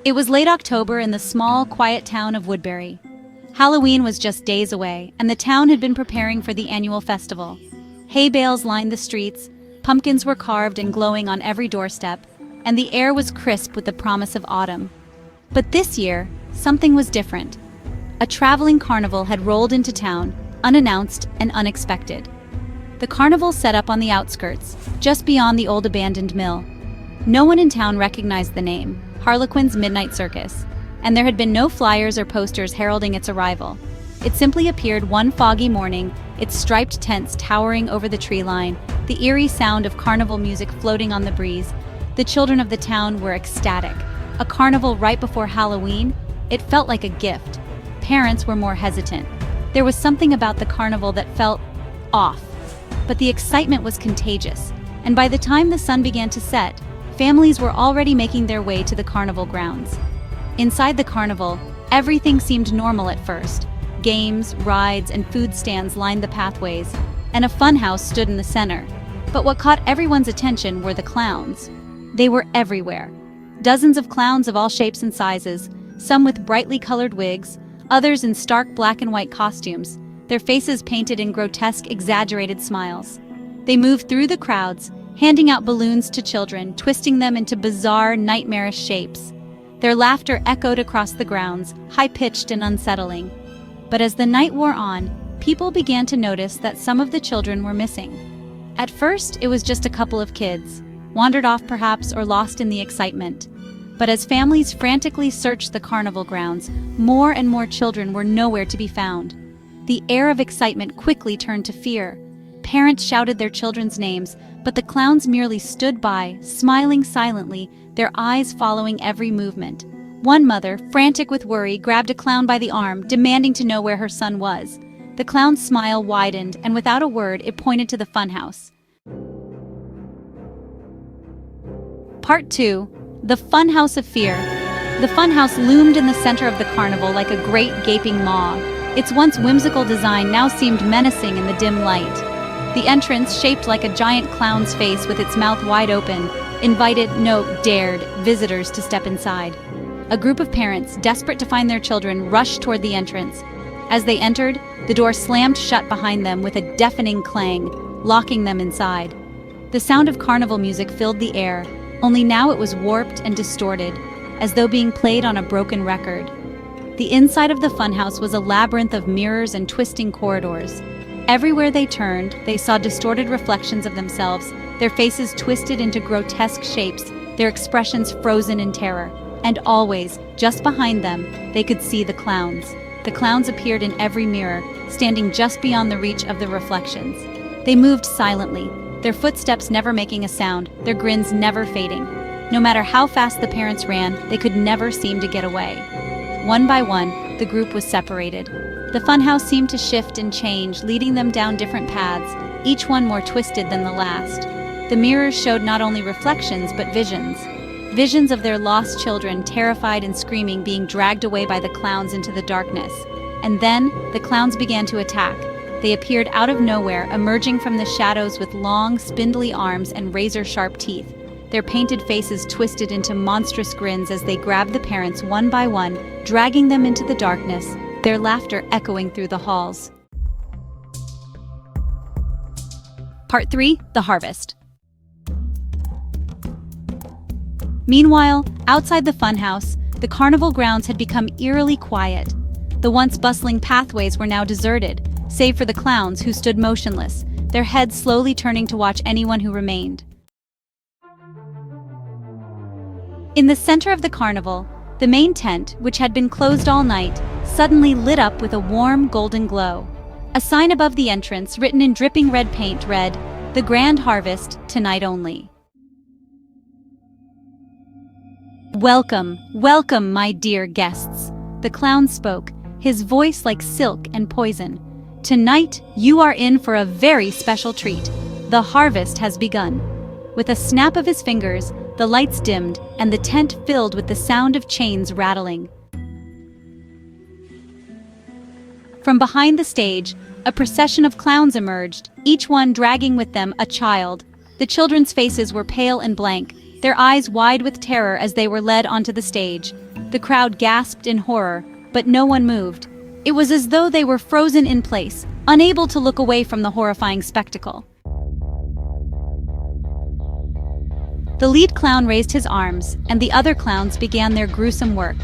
It was late October in the small, quiet town of Woodbury. Halloween was just days away, and the town had been preparing for the annual festival. Hay bales lined the streets, pumpkins were carved and glowing on every doorstep, and the air was crisp with the promise of autumn. But this year, something was different. A traveling carnival had rolled into town, unannounced and unexpected. The carnival set up on the outskirts, just beyond the old abandoned mill. No one in town recognized the name, Harlequin's Midnight Circus, and there had been no flyers or posters heralding its arrival. It simply appeared one foggy morning, its striped tents towering over the tree line, the eerie sound of carnival music floating on the breeze. The children of the town were ecstatic. A carnival right before Halloween? It felt like a gift. Parents were more hesitant. There was something about the carnival that felt off. But the excitement was contagious, and by the time the sun began to set, families were already making their way to the carnival grounds. Inside the carnival, everything seemed normal at first. Games, rides, and food stands lined the pathways, and a funhouse stood in the center. But what caught everyone's attention were the clowns. They were everywhere. Dozens of clowns of all shapes and sizes, some with brightly colored wigs, others in stark black and white costumes, their faces painted in grotesque, exaggerated smiles. They moved through the crowds, handing out balloons to children, twisting them into bizarre, nightmarish shapes. Their laughter echoed across the grounds, high-pitched and unsettling. But as the night wore on, people began to notice that some of the children were missing. At first, it was just a couple of kids, wandered off perhaps or lost in the excitement. But as families frantically searched the carnival grounds, more and more children were nowhere to be found. The air of excitement quickly turned to fear. Parents shouted their children's names, but the clowns merely stood by, smiling silently, their eyes following every movement. One mother, frantic with worry, grabbed a clown by the arm, demanding to know where her son was. The clown's smile widened, and without a word, it pointed to the funhouse. Part 2. The Funhouse of Fear. The funhouse loomed in the center of the carnival like a great gaping maw. Its once whimsical design now seemed menacing in the dim light. The entrance, shaped like a giant clown's face with its mouth wide open, dared visitors to step inside. A group of parents, desperate to find their children, rushed toward the entrance. As they entered, the door slammed shut behind them with a deafening clang, locking them inside. The sound of carnival music filled the air, only now it was warped and distorted, as though being played on a broken record. The inside of the funhouse was a labyrinth of mirrors and twisting corridors. Everywhere they turned, they saw distorted reflections of themselves, their faces twisted into grotesque shapes, their expressions frozen in terror. And always, just behind them, they could see the clowns. The clowns appeared in every mirror, standing just beyond the reach of the reflections. They moved silently, their footsteps never making a sound, their grins never fading. No matter how fast the parents ran, they could never seem to get away. One by one, the group was separated. The funhouse seemed to shift and change, leading them down different paths, each one more twisted than the last. The mirrors showed not only reflections, but visions. Visions of their lost children, terrified and screaming, being dragged away by the clowns into the darkness. And then, the clowns began to attack. They appeared out of nowhere, emerging from the shadows with long, spindly arms and razor-sharp teeth. Their painted faces twisted into monstrous grins as they grabbed the parents one by one, dragging them into the darkness, their laughter echoing through the halls. Part 3. The Harvest. Meanwhile, outside the funhouse, the carnival grounds had become eerily quiet. The once bustling pathways were now deserted, save for the clowns who stood motionless, their heads slowly turning to watch anyone who remained. In the center of the carnival, the main tent, which had been closed all night, suddenly lit up with a warm golden glow. A sign above the entrance, written in dripping red paint, read, "The Grand Harvest, tonight only." "Welcome, welcome, my dear guests," the clown spoke, his voice like silk and poison. "Tonight, you are in for a very special treat. The harvest has begun." With a snap of his fingers, the lights dimmed, and the tent filled with the sound of chains rattling. From behind the stage, a procession of clowns emerged, each one dragging with them a child. The children's faces were pale and blank, their eyes wide with terror as they were led onto the stage. The crowd gasped in horror, but no one moved. It was as though they were frozen in place, unable to look away from the horrifying spectacle. The lead clown raised his arms, and the other clowns began their gruesome work.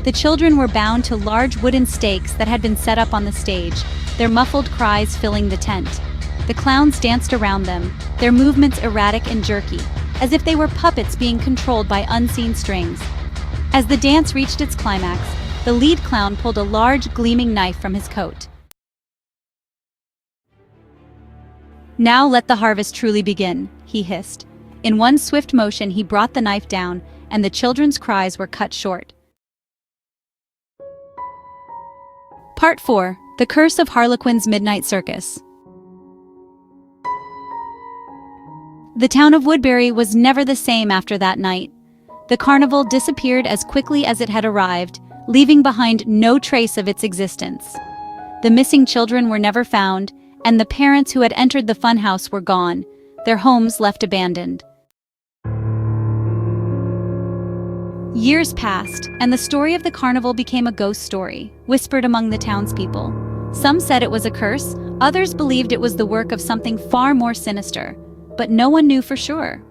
The children were bound to large wooden stakes that had been set up on the stage, their muffled cries filling the tent. The clowns danced around them, their movements erratic and jerky, as if they were puppets being controlled by unseen strings. As the dance reached its climax, the lead clown pulled a large, gleaming knife from his coat. "Now let the harvest truly begin," he hissed. In one swift motion, he brought the knife down, and the children's cries were cut short. Part 4. The Curse of Harlequin's Midnight Circus. The town of Woodbury was never the same after that night. The carnival disappeared as quickly as it had arrived, leaving behind no trace of its existence. The missing children were never found, and the parents who had entered the funhouse were gone, their homes left abandoned. Years passed, and the story of the carnival became a ghost story, whispered among the townspeople. Some said it was a curse, others believed it was the work of something far more sinister, but no one knew for sure.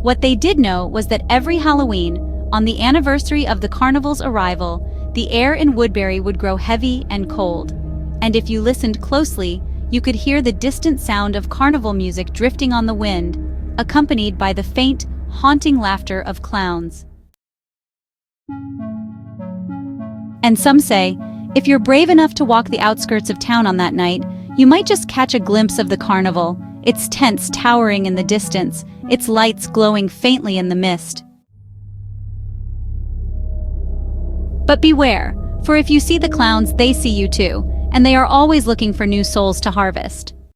What they did know was that every Halloween, on the anniversary of the carnival's arrival, the air in Woodbury would grow heavy and cold. And if you listened closely, you could hear the distant sound of carnival music drifting on the wind, accompanied by the faint, haunting laughter of clowns. And some say, if you're brave enough to walk the outskirts of town on that night, you might just catch a glimpse of the carnival, its tents towering in the distance, its lights glowing faintly in the mist. But beware, for if you see the clowns, they see you too, and they are always looking for new souls to harvest.